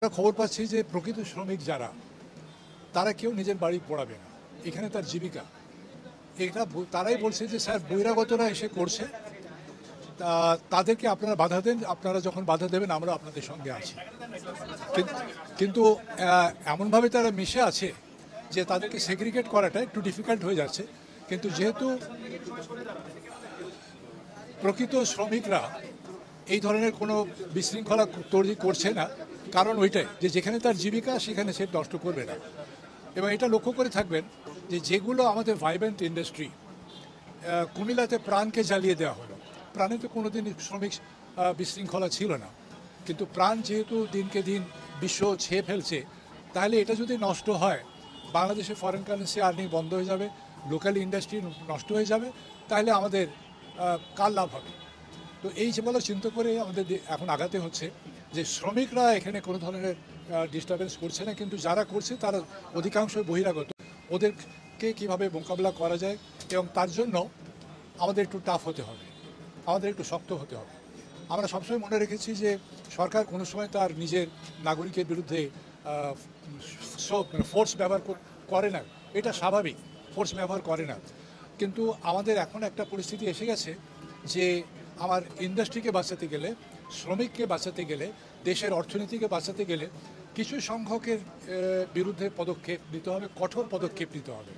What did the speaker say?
আমরা খবর পাচ্ছি যে প্রকৃত শ্রমিক যারা তারা কেউ নিজের বাড়ি পড়াবে না, এখানে তার জীবিকা। এটা তারাই বলছে যে স্যার বহিরাগতরা এসে করছে, তাদেরকে আপনারা বাধা দেন, আপনারা যখন বাধা দেবেন আমরা আপনাদের সঙ্গে আছি। কিন্তু এমনভাবে তারা মিশে আছে যে তাদেরকে সেগ্রিগেট করাটা একটু ডিফিকাল্ট হয়ে যাচ্ছে। কিন্তু যেহেতু প্রকৃত শ্রমিকরা এই ধরনের কোনো বিশৃঙ্খলা তৈরি করছে না, কারণ ওইটাই যে যেখানে তার জীবিকা সেখানে সে নষ্ট করবে না। এবং এটা লক্ষ্য করে থাকবেন যে যেগুলো আমাদের ভাইব্রেন্ট ইন্ডাস্ট্রি, কুমিল্লাতে প্রাণকে জ্বালিয়ে দেওয়া হলো। প্রাণে তো কোনোদিন শ্রমিক বিশৃঙ্খলা ছিল না, কিন্তু প্রাণ যেহেতু দিনকে দিন বিশ্ব ছেয়ে ফেলছে, তাহলে এটা যদি নষ্ট হয়, বাংলাদেশে ফরেন কারেন্সি আর্নিং বন্ধ হয়ে যাবে, লোকাল ইন্ডাস্ট্রি নষ্ট হয়ে যাবে, তাহলে আমাদের কার লাভ হবে? তো এই যে বলা চিন্তা করে আমাদের এখন আগাতে হচ্ছে যে শ্রমিকরা এখানে কোনো ধরনের ডিস্টারবেন্স করছে না, কিন্তু যারা করছে তারা অধিকাংশ বহিরাগত। ওদেরকে কীভাবে মোকাবিলা করা যায়, এবং তার জন্য আমাদের একটু টাফ হতে হবে, আমাদের একটু শক্ত হতে হবে। আমরা সবসময় মনে রেখেছি যে সরকার কোনো সময় তার নিজের নাগরিকের বিরুদ্ধে ফোর্স ব্যবহার করে না, এটা স্বাভাবিক, ফোর্স ব্যবহার করে না। কিন্তু আমাদের এখন একটা পরিস্থিতি এসে গেছে যে আমার ইন্ডাস্ট্রিকে বাঁচাতে গেলে, শ্রমিককে বাঁচাতে গেলে, দেশের অর্থনীতিকে বাঁচাতে গেলে কিছু সংখ্যকের বিরুদ্ধে পদক্ষেপ নিতে হবে, কঠোর পদক্ষেপ নিতে হবে।